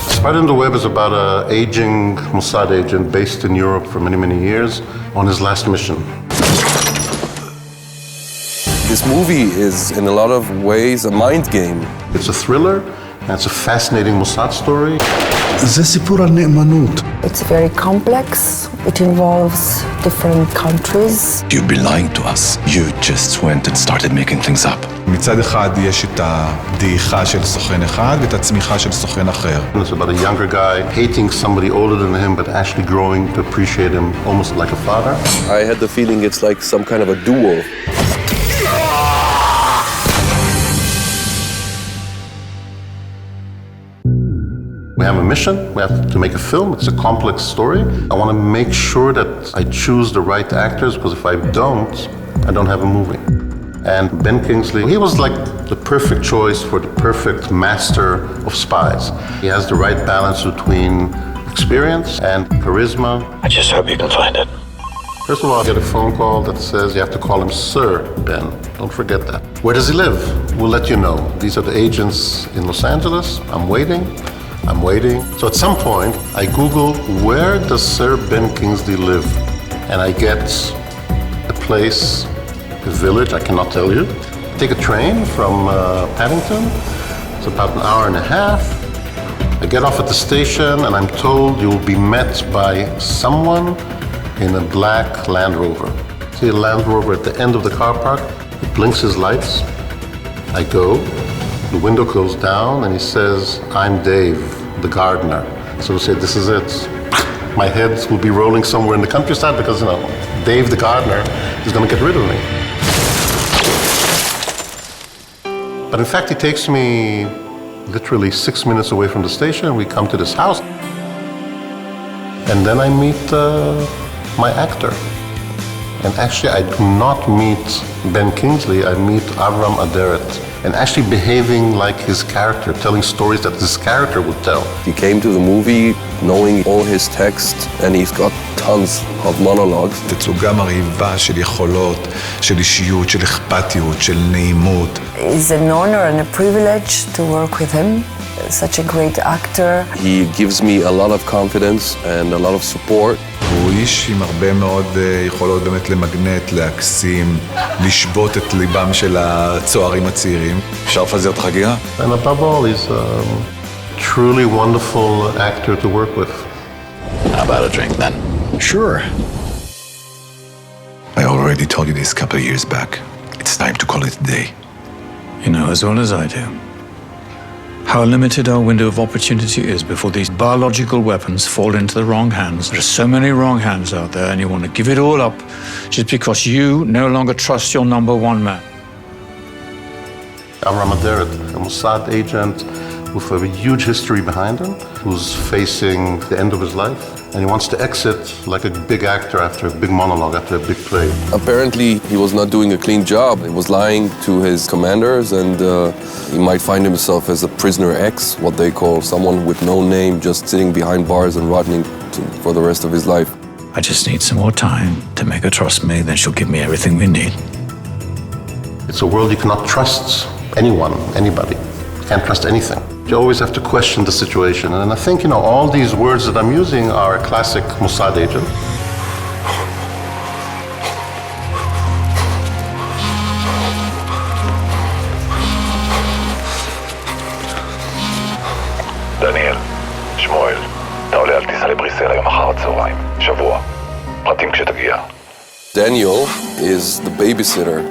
Spider in the Web is about an aging Mossad agent based in Europe for many, many years on his last mission. This movie is, in a lot of ways, a mind game. It's a thriller, and it's a fascinating Mossad story. זה סיפור על נאמנות. It's very complex. It involves different countries. You've been lying to us. You just went and started making things up. מצד אחד יש את הדעיכה של סוכן אחד ואת הצמיחה של סוכן אחר. It's about a younger guy hating somebody older than him, but actually growing to appreciate him almost like a father. I had the feeling it's like some kind of a duel. We have a mission, we have to make a film, it's a complex story. I want to make sure that I choose the right actors, because if I don't have a movie. And Ben Kingsley, he was like the perfect choice for the perfect master of spies. He has the right balance between experience and charisma. I just hope you can find it. First of all, I get a phone call that says you have to call him Sir Ben. Don't forget that. Where does he live? We'll let you know. These are the agents in Los Angeles. I'm waiting. So at some point, I Google, where does Sir Ben Kingsley live? And I get a place, a village, I cannot tell you. Take a train from Paddington. It's about an hour and a half. I get off at the station and I'm told you'll be met by someone in a black Land Rover. See a Land Rover at the end of the car park. He blinks his lights. I go. The window goes down and he says, I'm Dave, the gardener. So we say, this is it. My head will be rolling somewhere in the countryside because, Dave the gardener is going to get rid of me. But in fact, he takes me literally 6 minutes away from the station. We come to this house. And then I meet my actor. And actually, I do not meet Ben Kingsley, I meet Abraham Adderet. And actually behaving like his character, telling stories that his character would tell. He came to the movie knowing all his text, and he's got tons of monologues. תצוגה מרהיבה של יכולות, של אישיות, של אכפתיות, של נעימות. It's an honor and a privilege to work with him. Such a great actor. He gives me a lot of confidence and a lot of support. הוא איש עם הרבה מאוד יכולות באמת למגנט, להקסים, לשבות את ליבם של הצוערים הצעירים. אפשר לפזר את החגיגה? And above all, he's a truly wonderful actor to work with. How about a drink then? Sure. I already told you this a couple of years back. It's time to call it a day. You know as well as I do how limited our window of opportunity is before these biological weapons fall into the wrong hands. There are so many wrong hands out there, and you want to give it all up just because you no longer trust your number one man. Abraham Adderet, a Mossad agent with a huge history behind him, who's facing the end of his life, and he wants to exit like a big actor after a big monologue, after a big play. Apparently, he was not doing a clean job. He was lying to his commanders, and he might find himself as a prisoner X, what they call someone with no name, just sitting behind bars and rotting for the rest of his life. I just need some more time to make her trust me, then she'll give me everything we need. It's a world you cannot trust anyone, anybody. You can't trust anything. You always have to question the situation. And I think, all these words that I'm using are a classic Mossad agent. דניאל, שמואל, אתה עולה על טיסה לבריסל היום אחר הצהריים. שבוע. פרטים כשתגיע. Daniel is the babysitter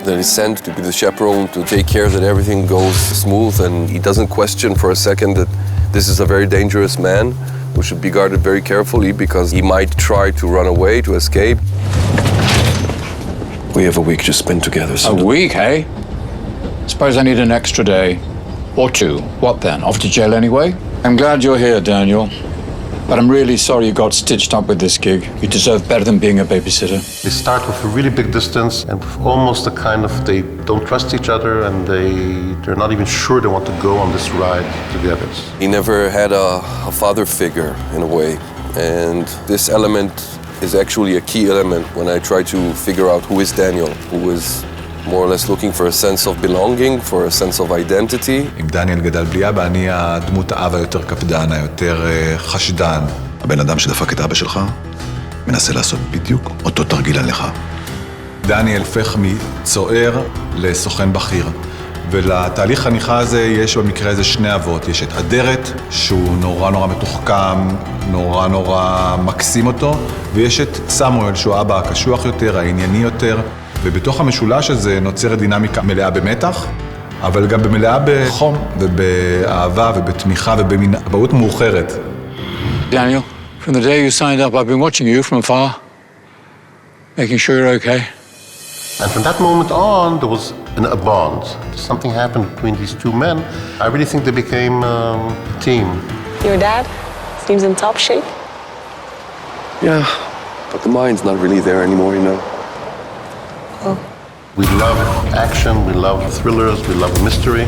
that is sent to be the chaperone to take care that everything goes smooth, and he doesn't question for a second that this is a very dangerous man who should be guarded very carefully because he might try to run away, to escape. We have a week to spend together. So A week, eh? Suppose I need an extra day. Or two. What then? Off to jail anyway? I'm glad you're here, Daniel. But I'm really sorry you got stitched up with this gig. You deserve better than being a babysitter. They start with a really big distance and with almost a kind of, they don't trust each other and they're not even sure they want to go on this ride together. He never had a father figure in a way. And this element is actually a key element when I try to figure out who is Daniel, who is more or less looking for a sense of belonging, for a sense of identity. אם דניאל גדל בלי אבא, אני הדמות האב היותר קפדן, היותר חשדן. הבן אדם שדפק את אבא שלך מנסה לעשות בדיוק אותו תרגיל עליך. דניאל הופך מצוער לסוכן בכיר. ולתהליך חניכה הזה יש במקרה הזה שני אבות. יש את אדרת, שהוא נורא מתוחכם, נורא מקסים אותו, ויש את סמואל, שהוא האבא הקשוח יותר, הענייני יותר, ובתוך המשולש הזה נוצרת דינמיקה מלאה במתח, אבל גם במלאה בחום ובאהבה ובתמיכה ובאבהות מאוחרת. Daniel, from the day you signed up, I've been watching you from afar, making sure you're okay. And from that moment on, there was a bond. Something happened between these two men. I really think they became a team. Your dad seems in top shape. Yeah, but the mind's not really there anymore, you know. Oh. We love action, we love thrillers, we love mystery.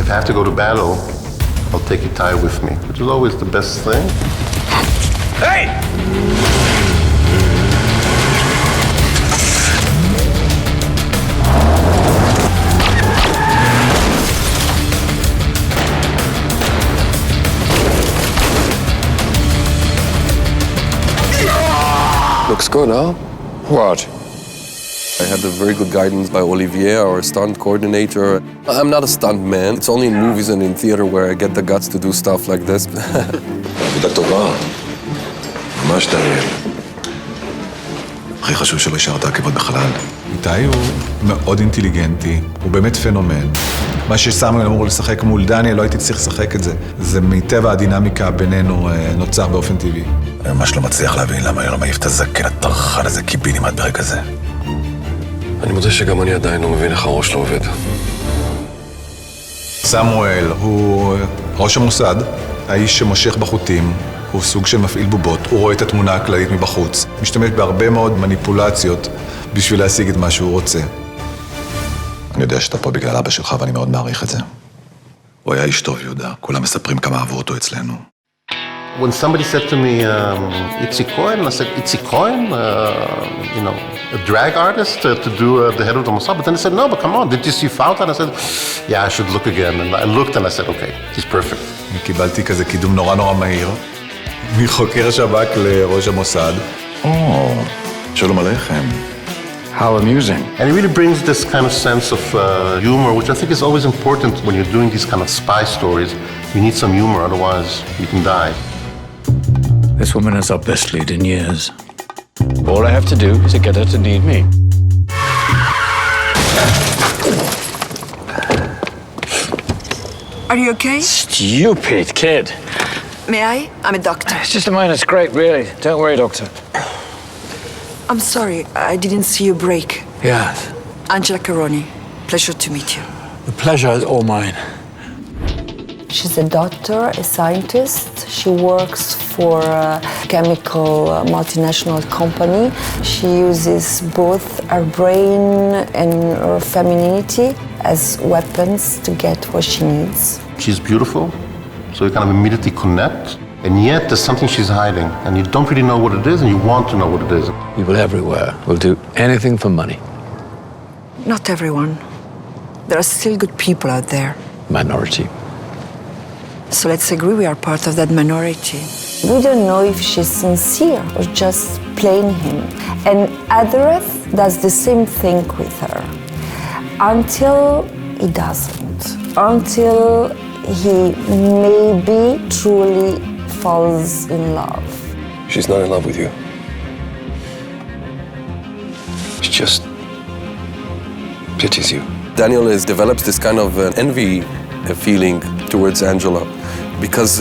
If I have to go to battle, I'll take Itai with me, which is always the best thing. Hey! Looks good, huh? What? I had a very good guidance by Olivier, our stunt coordinator. I'm not a stunt man. It's only in movies and in theater where I get the guts to do stuff like this. עבודה טובה. ממש דניאל. הכי חשוב שלא השארת עקבות בחלל. איתי הוא מאוד אינטליגנטי, הוא באמת פנומן. מה שסמואל אמור לשחק מול דניאל, לא הייתי צריך לשחק את זה. זה מטבע הדינמיקה בינינו נוצר באופן טבעי. אני ממש לא מצליח להבין למה אני לא מעיף את הזקן הטרחן הזה קיבינימט ברגע זה. אני מודה שגם אני עדיין לא מבין איך הראש לא עובד. סמואל הוא ראש המוסד, האיש שמושך בחוטים, הוא סוג של מפעיל בובות, הוא רואה את התמונה הכללית מבחוץ, משתמש בהרבה מאוד מניפולציות בשביל להשיג את מה שהוא רוצה. אני יודע שאתה פה בגלל אבא שלך ואני מאוד מעריך את זה. הוא היה איש טוב, יהודה, כולם מספרים כמה אהבו אותו אצלנו. When somebody said to me, Itzig Cohen, I said, Itzig Cohen, you know, a drag artist to do the head of the Mossad. But then they said, no, but come on, did you see Fauta? And I said, yeah, I should look again. And I looked and I said, okay, he's perfect. אני קיבלתי כזה קידום נורא מהיר, מחוקר שב"כ לראש המוסד. שלום עליכם. How amusing. And he really brings this kind of sense of humor, which I think is always important when you're doing these kind of spy stories. You need some humor, otherwise you can die. This woman is our best lead in years. All I have to do is to get her to need me. Are you okay? Stupid kid. May I? I'm a doctor. It's just a minor scrape, really. Don't worry, doctor. I'm sorry, I didn't see you break. Yes. Ancila Caroni, pleasure to meet you. The pleasure is all mine. She's a doctor, a scientist. She works for a chemical multinational company. She uses both her brain and her femininity as weapons to get what she needs. She's beautiful, so you kind of immediately connect. And yet there's something she's hiding, and you don't really know what it is, and you want to know what it is. People everywhere will do anything for money. Not everyone. There are still good people out there. Minority. So let's agree we are part of that minority. We don't know if she's sincere or just playing him. And Adareth does the same thing with her. Until he doesn't. Until he maybe truly falls in love. She's not in love with you. She just pities you. Daniel develops this kind of envy feeling towards Anc'Gela because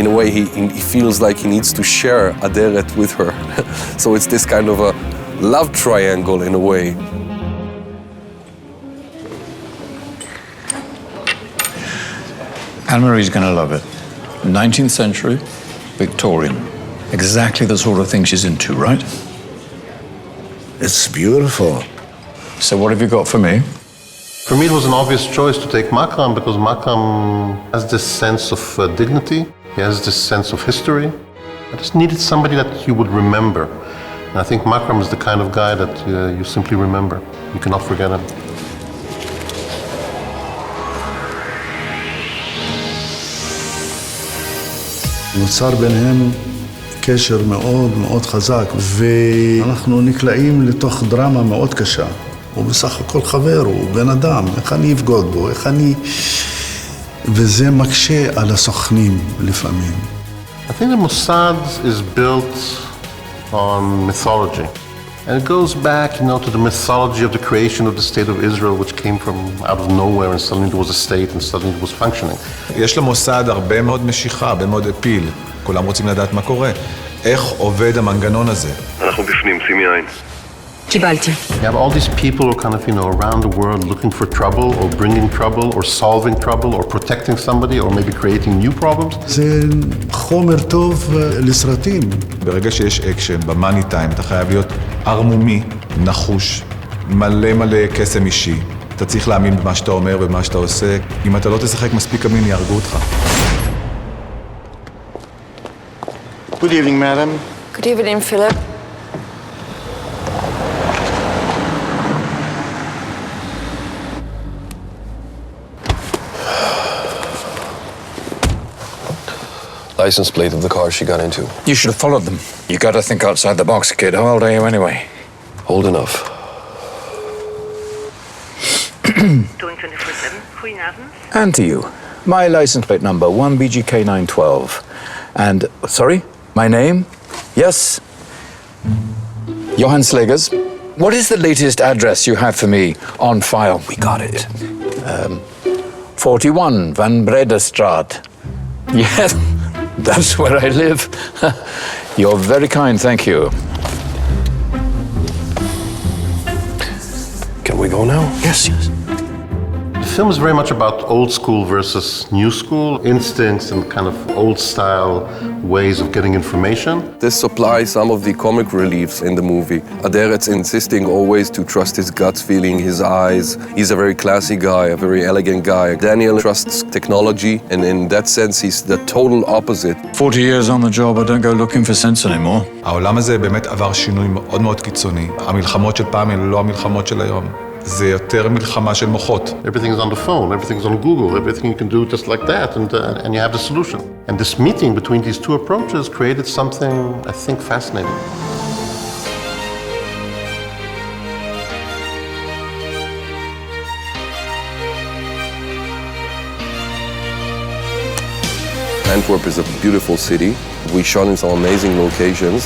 in a way he feels like he needs to share Aderet with her. So it's this kind of a love triangle in a way. Anne-Marie's going to love it. 19th century, Victorian. Exactly the sort of thing she's into, right? It's beautiful. So what have you got for me? For me, it was an obvious choice to take Makram because Makram has this sense of dignity. He has this sense of history. I just needed somebody that you would remember. And I think Makram is the kind of guy that you simply remember. You cannot forget him. נוצר ביניהם קשר מאוד מאוד חזק, ואנחנו נקלעים לתוך דרמה מאוד קשה. הוא בסך הכל חבר, הוא בן אדם, איך אני אפגוד בו, איך אני... וזה מקשה על הסוכנים לפעמים. I think the Mossad is built on mythology. And it goes back, to the mythology of the creation of the state of Israel, which came from out of nowhere, and suddenly it was a state, and suddenly it was functioning. יש למוסד הרבה מאוד משיכה, הרבה מאוד אפיל. כולם רוצים לדעת מה קורה. איך עובד המנגנון הזה? אנחנו בפנים, שימי עין. קיבלתי. You have all these people who are kind of, around the world looking for trouble, or bringing trouble, or solving trouble, or protecting somebody, or maybe creating new problems. זה חומר טוב לסרטים. ברגע שיש אקשן, במאני טיים, אתה חייב להיות ערמומי, נחוש, מלא קסם אישי. אתה צריך להאמין במה שאתה אומר ובמה שאתה עושה. אם אתה לא תשחק מספיק אמין, יהרגו אותך. Good evening, madam. Good evening, Philip. License plate of the car she got into. You should have followed them. You gotta think outside the box, kid. How old are you anyway? Old enough. And to you. My license plate number, 1BGK912. And, sorry, my name? Yes? Johann Slegers. What is the latest address you have for me on file? We got it. 41 Van Breda Straat. Yes, that's where I live. You're very kind, thank you. Can we go now? Yes. The film is very much about old school versus new school, instincts and kind of old style ways of getting information. This supplies some of the comic reliefs in the movie. Aderet's insisting always to trust his gut feeling, his eyes. He's a very classy guy, a very elegant guy. Daniel trusts technology, and in that sense, he's the total opposite. 40 years on the job, I don't go looking for sense anymore. העולם הזה באמת עבר שינוי מאוד מאוד קיצוני. המלחמות של פעם הן לא המלחמות של היום. זה יותר מלחמה של מוחות. Everything is on the phone, everything is on Google, everything you can do just like that, and you have the solution. And this meeting between these two approaches created something, I think, fascinating. Antwerp is a beautiful city. We shot in some amazing locations,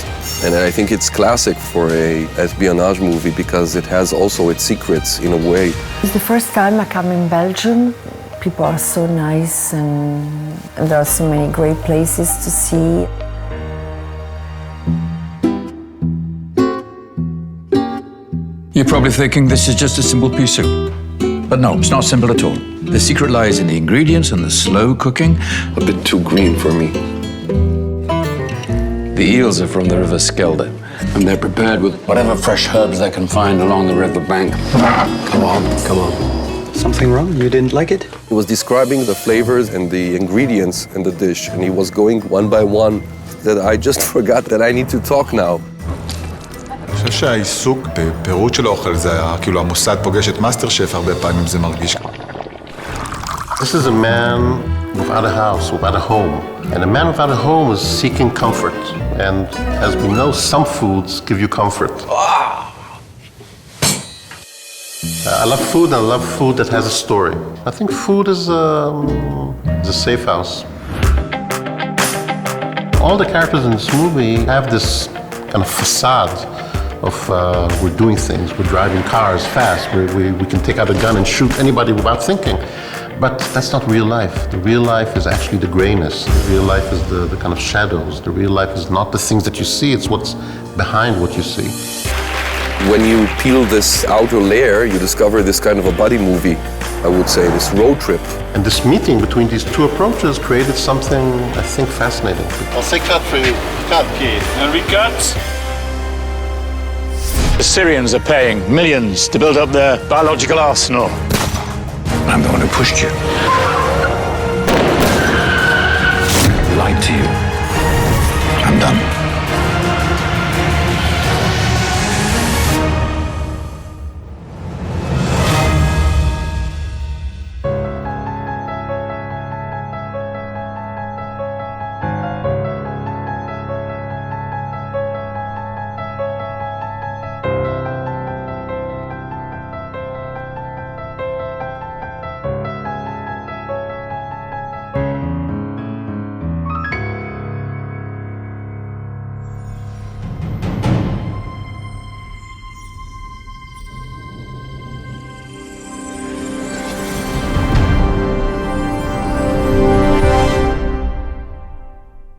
and I think it's classic for a espionage movie because it has also its secrets in a way. It's the first time I come in Belgium. People are so nice and there are so many great places to see. You're probably thinking this is just a simple pea soup. But no, it's not simple at all. The secret lies in the ingredients and the slow cooking. A bit too green for me. The eels are from the river Skelde, and they're prepared with whatever fresh herbs they can find along the river bank. Come on. Something wrong? You didn't like it? He was describing the flavors and the ingredients in the dish, and he was going one by one that I just forgot that I need to talk now. אני חושב שהעיסוק בפירוט של האוכל זה היה, כאילו המוסד פוגש את מאסטר שף, הרבה פעמים זה מרגיש. This is a man without a house, without a home. And a man without a home is seeking comfort. And as we know, some foods give you comfort. I love food, and I love food that has a story. I think food is a safe house. All the characters in this movie have this kind of facade of we're doing things, we're driving cars fast, we can take out a gun and shoot anybody without thinking. But that's not real life. The real life is actually the grayness. The real life is the kind of shadows. The real life is not the things that you see, it's what's behind what you see. When you peel this outer layer, you discover this kind of a buddy movie, I would say, this road trip. And this meeting between these two approaches created something, I think, fascinating. I'll say cut for you. Cut, kid. And we cut. The Syrians are paying millions to build up their biological arsenal. I'm the one who pushed you.